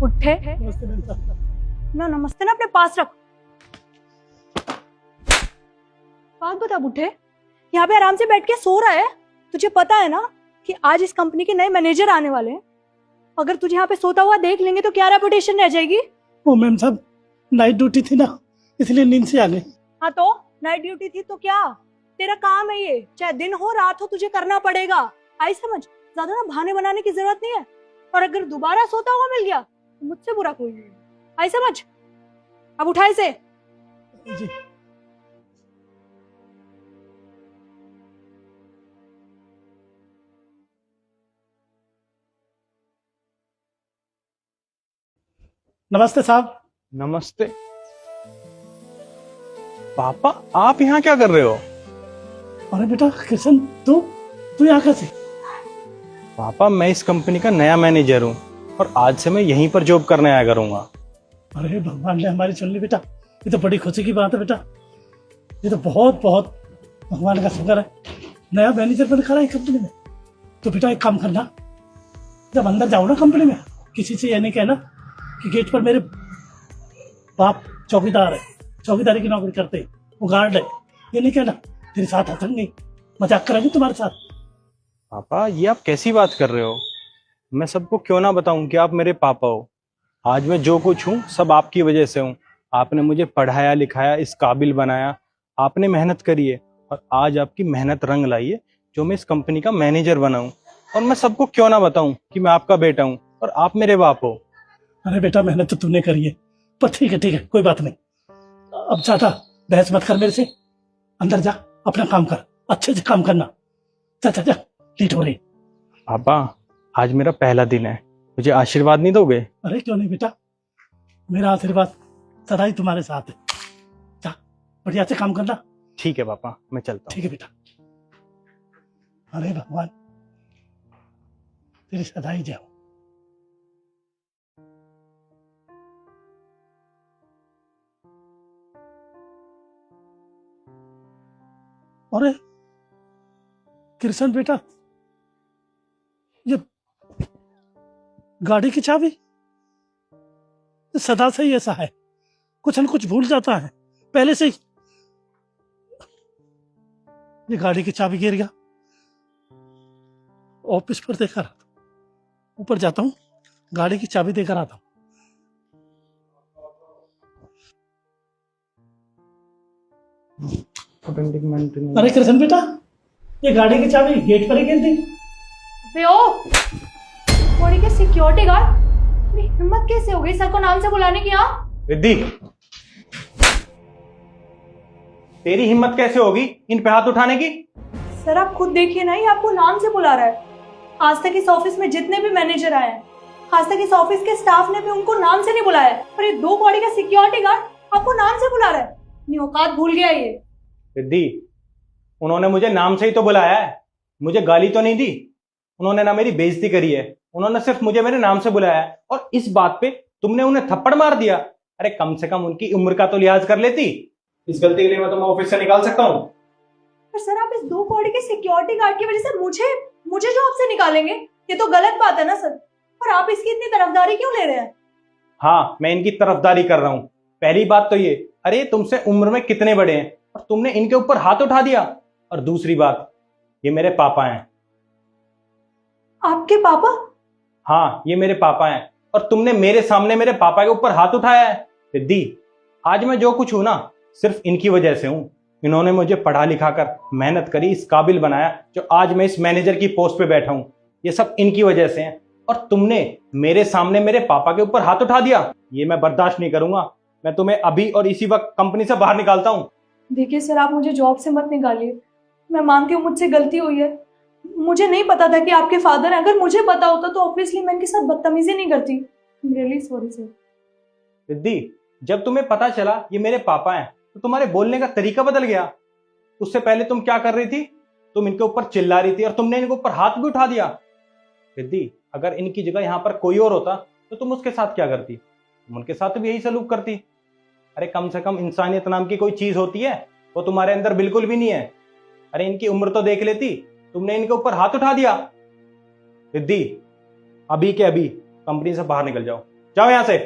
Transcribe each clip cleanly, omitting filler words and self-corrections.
उठे नमस्ते मैम साहब। ना, नमस्ते ना अपने पास रख। बात बता बुढ़े, यहाँ पे आराम से बैठ के सो रहा है। तुझे पता है ना कि आज इस कंपनी के नए मैनेजर आने वाले हैं। अगर तुझे यहाँ पे सोता हुआ देख लेंगे तो क्या रेपुटेशन रह जाएगी। वो मैम साहब नाइट ड्यूटी थी ना, इसलिए नींद से आ गई। हाँ तो नाइट ड्यूटी थी तो क्या, तेरा काम है ये, चाहे दिन हो रात हो तुझे करना पड़ेगा। आई समझ, ज्यादा ना बहाने बनाने की जरूरत नहीं है। और अगर दोबारा सोता हुआ मिल गया तो मुझसे बुरा कोई नहीं है। आई समझ, अब उठाए से। जी नमस्ते साहब। नमस्ते। पापा आप यहाँ क्या कर रहे हो? अरे बेटा किशन, तू यहाँ कैसे? पापा मैं इस कंपनी का नया मैनेजर हूँ और आज से मैं यहीं पर जॉब करने आया करूंगा। अरे भगवान ने हमारी सुन ली बेटा, ये तो बड़ी खुशी की बात है बेटा। ये तो बहुत बहुत भगवान का शुक्र है, नया मैनेजर बन खड़ा है कंपनी में। तो बेटा एक काम करना, जब अंदर जाओ ना कंपनी में, किसी से ये नहीं कहना कि गेट पर मेरे बाप चौकीदार है, चौकीदारी की नौकरी करते हैं, वो गार्ड है। ये नहीं कहना, तेरे साथ हंसेंगे, मजाक करेंगे तुम्हारे साथ। पापा ये आप कैसी बात कर रहे हो? मैं सबको क्यों ना बताऊं कि आप मेरे पापा हो। आज मैं जो कुछ हूँ सब आपकी वजह से हूँ। आपने मुझे पढ़ाया लिखाया, इस काबिल बनाया, आपने मेहनत करी है और आज आपकी मेहनत रंग लाई है जो मैं इस कंपनी का मैनेजर बना हूँ। और मैं सबको क्यों ना बताऊं कि मैं आपका बेटा हूँ और आप मेरे बाप हो। अरे बेटा मेहनत तो तूने करी है, पर ठीक है कोई बात नहीं। अब ज्यादा बहस मत कर मेरे से, अंदर जा अपना काम कर, अच्छे से काम करना। जा लेट हो रही। पापा आज मेरा पहला दिन है, मुझे आशीर्वाद नहीं दोगे? अरे क्यों नहीं बेटा, मेरा आशीर्वाद सदा ही तुम्हारे साथ है। जा बढ़िया से काम करना। ठीक है पापा, मैं चलता हूँ। ठीक है बेटा। अरे भगवान तेरी सदा ही जाओ। अरे कृष्ण बेटा, ये गाड़ी की चाबी सदा से ही ऐसा है, कुछ न कुछ भूल जाता है पहले से ही। ये गाड़ी की चाबी गिर गया, ऑफिस पर देखा रहा था, ऊपर जाता हूँ गाड़ी की चाबी देकर आता हूँ। अरे कृष्ण बेटा, ये गाड़ी की चाबी गेट पर ही गिर दी। बे ओ, बॉडी के सिक्योरिटी गार्ड, मेरी हिम्मत कैसे हो गई सर को नाम से बुलाने की। यहाँ रिद्धि, तेरी हिम्मत कैसे होगी इन पे हाथ उठाने की? सर आप खुद देखिए ना, ये आपको नाम से बुला रहा है। आज तक इस ऑफिस में जितने भी मैनेजर आए हैं, आज तक इस ऑफिस के स्टाफ ने भी उनको नाम से नहीं बुलाया है, और ये 2 बॉडी का सिक्योरिटी गार्ड आपको नाम से बुला रहा है। अपनी औकात भूल गया ये। रिद्धि, उन्होंने मुझे नाम से ही तो बुलाया है, मुझे गाली तो नहीं दी। उन्होंने ना मेरी बेइज्जती करी है, उन्होंने सिर्फ मुझे मेरे नाम से बुलाया है और इस बात पे तुमने उन्हें थप्पड़ मार दिया। अरे कम से कम उनकी उम्र का तो लिहाज कर लेती। इस गलती के लिए मैं तुम्हें ऑफिस से निकाल सकता हूँ। पर सर आप इस 2 बॉडी के सिक्योरिटी गार्ड की वजह से मुझे जॉब से निकालेंगे, ये तो गलत बात है ना सर। और आप इसकी इतनी तरफदारी क्यों ले रहे हैं? हाँ मैं इनकी तरफदारी कर रहा हूँ। पहली बात तो ये, अरे तुमसे उम्र में कितने बड़े हैं और तुमने इनके ऊपर हाथ उठा दिया। और दूसरी बात, ये मेरे पापा हैं। आपके पापा? हाँ ये मेरे पापा हैं और तुमने मेरे सामने मेरे पापा के ऊपर हाथ उठाया है। रिद्धि, आज मैं जो कुछ हूं ना सिर्फ इनकी वजह से हूं। इन्होंने मुझे पढ़ा लिखा कर मेहनत करी, इस काबिल बनाया जो आज मैं इस मैनेजर की पोस्ट पे बैठा हूं। ये सब इनकी वजह से है और तुमने मेरे सामने मेरे पापा के ऊपर हाथ उठा दिया। ये मैं बर्दाश्त नहीं करूंगा। मैं तुम्हें अभी और इसी वक्त कंपनी से बाहर निकालता हूं। देखिए सर, आप मुझे जॉब से मत निकालिए। मैं मानती हूँ मुझसे गलती हुई है, मुझे नहीं पता था कि आपके फादर हैं। अगर मुझे पता होता तो ऑब्वियसली मैं इनके साथ बदतमीजी नहीं करती। Really sorry sir. रिद्धि, जब तुम्हें पता चला ये मेरे पापा हैं तो तुम्हारे बोलने का तरीका बदल गया। उससे पहले तुम क्या कर रही थी? तुम इनके ऊपर चिल्ला रही थी और तुमने इनके ऊपर हाथ भी उठा दिया। रिद्धि, अगर इनकी जगह यहाँ पर कोई और होता तो तुम उसके साथ क्या करती? तुम उनके साथ भी यही सलूक करती। अरे कम से कम इंसानियत नाम की कोई चीज होती है, वो तुम्हारे अंदर बिल्कुल भी नहीं है। अरे इनकी उम्र तो देख लेती, तुमने इनके ऊपर हाथ उठा दिया। रिद्धि, अभी के अभी कंपनी से बाहर निकल जाओ। जाओ यहां से।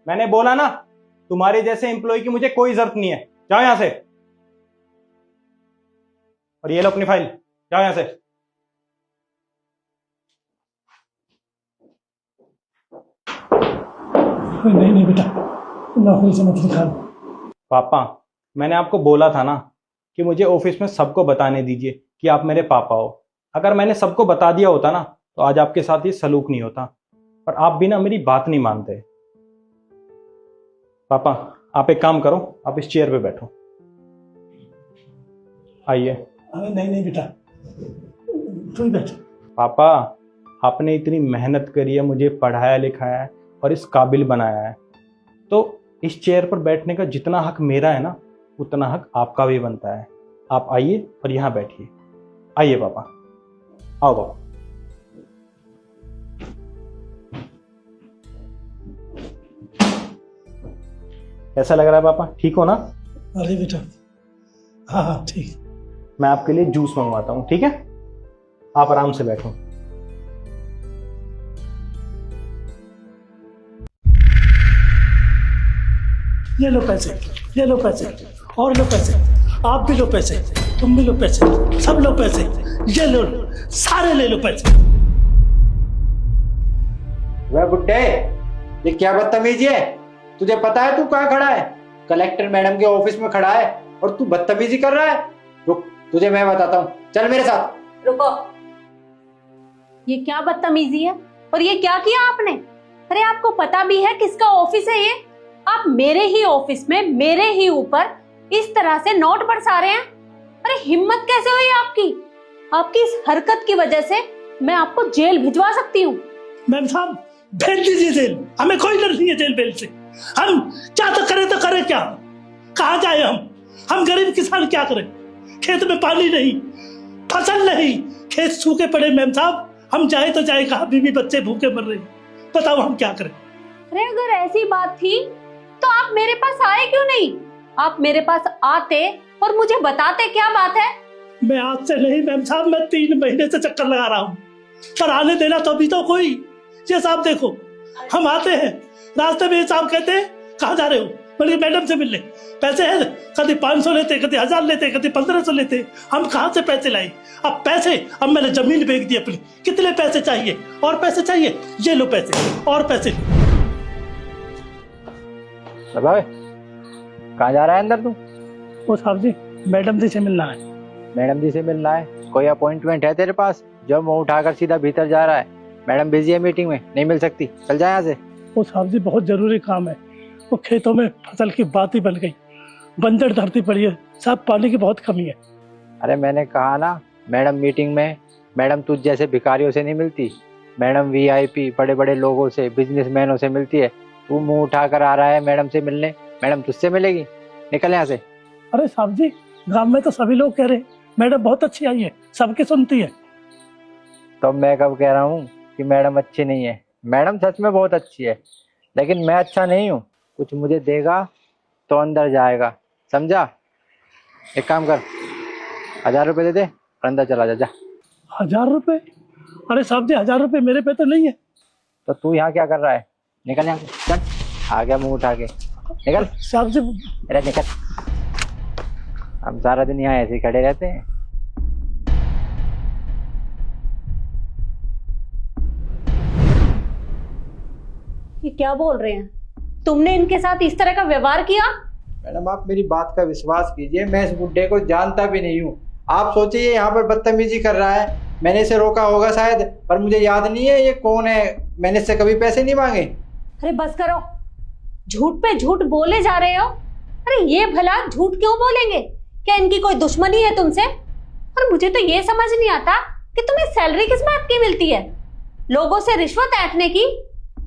मैंने बोला ना, तुम्हारे जैसे एम्प्लॉय की मुझे कोई जरूरत नहीं है। जाओ यहां से। और ये लो अपनी फाइल, जाओ यहां से। नहीं नहीं बेटा, नौकरी से मत निकाल। पापा, मैंने आपको बोला था ना कि मुझे ऑफिस में सबको बताने दीजिए कि आप मेरे पापा हो। अगर मैंने सबको बता दिया होता ना तो आज आपके साथ ये सलूक नहीं होता। पर आप भी ना मेरी बात नहीं मानते। पापा, आप एक काम करो, आप इस चेयर पे बैठो। आइए। अरे नहीं नहीं बेटा, तू ही बैठ। पापा, आपने इतनी मेहनत करी है, मुझे पढ़ाया लिखाया है और इस काबिल बनाया है, तो इस चेयर पर बैठने का जितना हक मेरा है ना, उतना हक आपका भी बनता है। आप आइए और यहाँ बैठिए। आइए पापा, आओ पापा। कैसा लग रहा है पापा? ठीक हो ना? अरे बेटा, हाँ हाँ ठीक। मैं आपके लिए जूस मंगवाता हूँ, ठीक है? आप आराम से बैठो। ये लो पैसे, ये लो पैसे, और लो पैसे, आप भी लो पैसे, तुम भी लो पैसे, सब लो पैसे, ये लो, सारे ले लो पैसे। वह बुड्ढे, ये क्या बदतमीजी है? तुझे पता है तू कहाँ खड़ा है? कलेक्टर मैडम के ऑफिस में खड़ा है और तू बदतमीजी कर रहा है। रुक, तुझे मैं बताता हूँ, चल मेरे साथ। रुको, ये क्या बदतमीजी है और ये क्या किया आपने? अरे आपको पता भी है किसका ऑफिस है ये? आप मेरे ही ऑफिस में मेरे ही ऊपर इस तरह से नोट बरसा रहे हैं। अरे हिम्मत कैसे हुई आपकी? आपकी इस हरकत की वजह से मैं आपको जेल भिजवा सकती हूँ। मैम साहब, भेज दीजिए जेल, हमें कोई डर नहीं है जेल बेल से। हम क्या तो करें क्या? कहाँ जाए हम गरीब किसान क्या करें? खेत में पानी नहीं, फसल नहीं, खेत सूखे पड़े। मैम साहब, हम जाए तो जाए कहाँ? बीवी बच्चे भूखे मर रहे हैं, बताओ हम क्या करें? अरे अगर ऐसी बात थी तो आप मेरे पास आए क्यों नहीं? आप मेरे पास आते और मुझे बताते क्या बात है। मैं आज से नहीं मैम साहब, मैं 3 महीने से चक्कर लगा रहा हूँ, पर आने देना तो अभी तो कोई। ये साहब देखो, हम आते हैं, रास्ते में ये साहब कहते हैं कहाँ जा रहे हो? बोलिए मैडम से मिलने। पैसे हैं, कभी 500 लेते, कभी 1000 लेते, कभी 1500 लेते। हम कहाँ से पैसे लाए? अब पैसे, अब मैंने जमीन बेच दी अपनी। कितने पैसे चाहिए? और पैसे चाहिए? ये लो पैसे, और पैसे। भाई, कहाँ जा रहा है अंदर तू? ओ साहब जी, मैडम जी से मिलना है। मैडम जी से मिलना है? कोई अपॉइंटमेंट है तेरे पास जो मुंह उठाकर सीधा भीतर जा रहा है? मैडम बिजी है मीटिंग में, नहीं मिल सकती, चल जा यहाँ से। ओ साहब जी, बहुत जरूरी काम है। वो खेतों में फसल की बात ही बन गई, बंजर धरती पड़ी है साहब, पानी की बहुत कमी है। अरे मैंने कहा ना, मैडम मीटिंग में। मैडम तुझ जैसे भिखारियों से नहीं मिलती, मैडम वीआईपी बड़े बड़े लोगों से, बिजनेसमैनों से मिलती है। तू मुंह उठाकर आ रहा है मैडम से मिलने, मैडम तुझसे मिलेगी? निकल यहाँ से। अरे साहब जी, गांव में तो सभी लोग कह रहे हैं मैडम बहुत अच्छी आई है, सबकी सुनती है। तो मैं कब कह रहा हूँ कि मैडम अच्छी नहीं है? मैडम सच में बहुत अच्छी है, लेकिन मैं अच्छा नहीं हूँ। कुछ मुझे देगा तो अंदर जाएगा, समझा? एक काम कर, 1000 रुपये दे दे और अंदर चला जा। 1000 रुपए? अरे साहब जी, 1000 रुपए मेरे पे तो नहीं है। तो तू यहाँ क्या कर रहा है? निकल यहाँ से, चल। आ गया मुंह उठा के, निकल। साहब जी, अरे निकल, हम सारा दिन यहाँ ऐसे ही खड़े रहते हैं। ये क्या बोल रहे हैं? तुमने इनके साथ इस तरह का व्यवहार किया? मैडम आप मेरी बात का विश्वास कीजिए, मैं इस बुड्ढे को जानता भी नहीं हूँ। आप सोचिए यहाँ पर बदतमीजी कर रहा है, मैंने इसे रोका होगा शायद, पर मुझे याद नहीं है ये कौन है। मैंने इससे कभी पैसे नहीं मांगे। अरे बस करो, झूठ पे झूठ बोले जा रहे हो। अरे ये भला झूठ क्यों बोलेंगे? क्या इनकी कोई दुश्मनी है तुमसे? और मुझे तो ये समझ नहीं आता कि तुम्हें सैलरी किस बात की मिलती है? लोगों से रिश्वत ऐंठने की।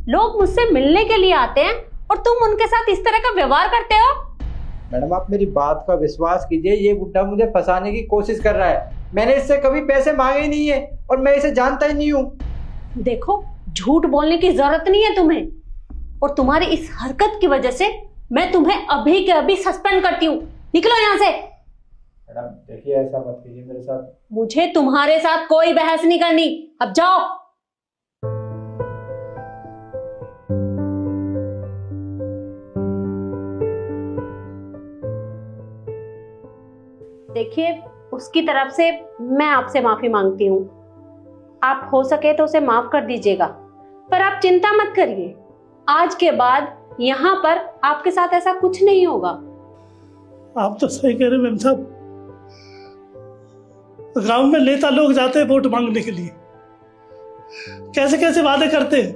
लोग मुझसे मिलने के लिए आते हैं और तुम उनके साथ इस तरह का व्यवहार करते हो। मैडम आप मेरी बात का विश्वास कीजिए, ये बुड्ढा मुझे फंसाने की कोशिश कर रहा है। मैंने इससे कभी पैसे मांगे ही नहीं है और मैं इसे जानता ही नहीं हूँ। देखो, झूठ बोलने की जरूरत नहीं है तुम्हें, और तुम्हारी इस हरकत की वजह से मैं तुम्हें अभी के अभी सस्पेंड करती हूँ। निकलो यहाँ से। मैडम देखिए, ऐसा मत कीजिए मेरे साथ। मुझे तुम्हारे साथ कोई बहस नहीं करनी, अब जाओ। देखिए, उसकी तरफ से मैं आपसे माफी मांगती हूँ। आप हो सके तो उसे माफ कर दीजिएगा, पर आप चिंता मत करिए, आज के बाद यहाँ पर आपके साथ ऐसा कुछ नहीं होगा। आप तो सही कह रहे मैम साहब। गांव में नेता लोग जाते हैं वोट मांगने के लिए, कैसे कैसे वादे करते हैं,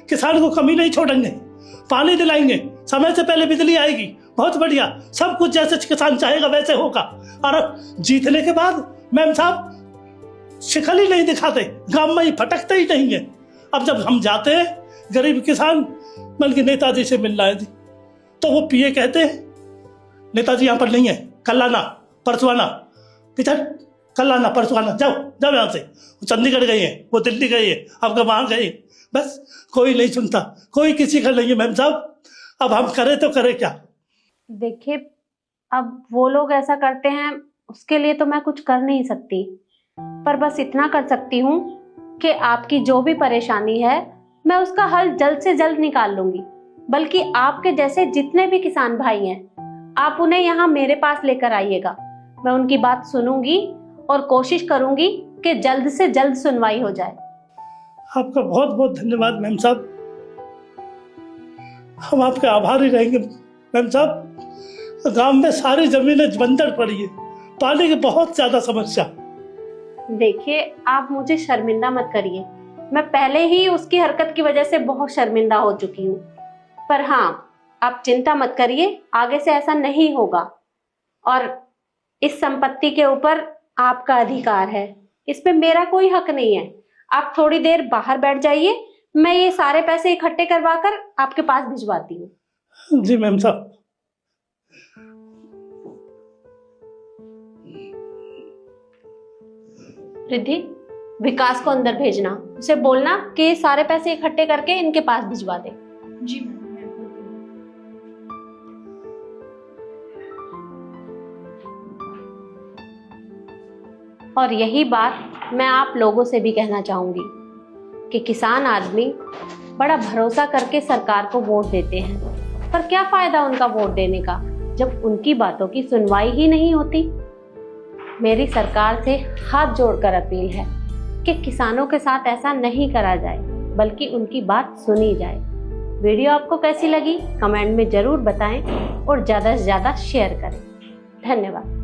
किसान को कमी नहीं छोड़ेंगे, पानी दिलाएंगे, समय से पहले बिजली आएगी, बहुत बढ़िया, सब कुछ जैसे किसान चाहेगा वैसे होगा। और जीतने के बाद मैम साहब शिकल ही नहीं दिखाते, गांव में ही फटकते ही नहीं है। अब जब हम जाते हैं गरीब किसान बल्कि नेताजी से मिल रहे थे, तो वो पीए कहते हैं नेताजी यहाँ पर नहीं है, कल आना परसों आना। किधर कल आना परसों आना, जाओ जाओ यहाँ से। वो चंडीगढ़ गई है, वो दिल्ली गई है, आपका वहां गई, बस कोई नहीं सुनता, कोई किसी का नहीं है मैम साहब। अब हम करें तो करें क्या? देखिए, अब वो लोग ऐसा करते हैं, उसके लिए तो मैं कुछ कर नहीं सकती, पर बस इतना कर सकती हूँ कि आपकी जो भी परेशानी है मैं उसका हल जल्द से जल्द निकाल लूंगी। बल्कि आपके जैसे जितने भी किसान भाई हैं, आप उन्हें यहाँ मेरे पास लेकर आइएगा। मैं उनकी बात सुनूंगी और कोशिश करूंगी कि जल्द से जल्द सुनवाई हो जाए। आपका बहुत बहुत धन्यवाद मैम साहब, हम आपके आभारी रहेंगे मैम साहब। गांव में सारी जमीनें बंजर पड़ी है, पानी की बहुत ज्यादा समस्या। देखिए, आप मुझे शर्मिंदा मत करिए, मैं पहले ही उसकी हरकत की वजह से बहुत शर्मिंदा हो चुकी हूँ। पर हाँ, आप चिंता मत करिए, आगे से ऐसा नहीं होगा। और इस संपत्ति के ऊपर आपका अधिकार है, इस पे मेरा कोई हक नहीं है। आप थोड़ी देर बाहर बैठ जाइए, मैं ये सारे पैसे इकट्ठे करवा कर आपके पास भिजवाती हूँ। जी मैम साहब। रिद्धि, विकास को अंदर भेजना, उसे बोलना कि ये सारे पैसे इकट्ठे करके इनके पास भिजवा दे। जी मैम, मैं बोल रही हूँ। और यही बात मैं आप लोगों से भी कहना चाहूंगी कि किसान आदमी बड़ा भरोसा करके सरकार को वोट देते हैं, पर क्या फायदा उनका वोट देने का जब उनकी बातों की सुनवाई ही नहीं होती। मेरी सरकार से हाथ जोड़कर अपील है कि किसानों के साथ ऐसा नहीं करा जाए, बल्कि उनकी बात सुनी जाए। वीडियो आपको कैसी लगी कमेंट में जरूर बताएं और ज़्यादा से ज़्यादा शेयर करें। धन्यवाद।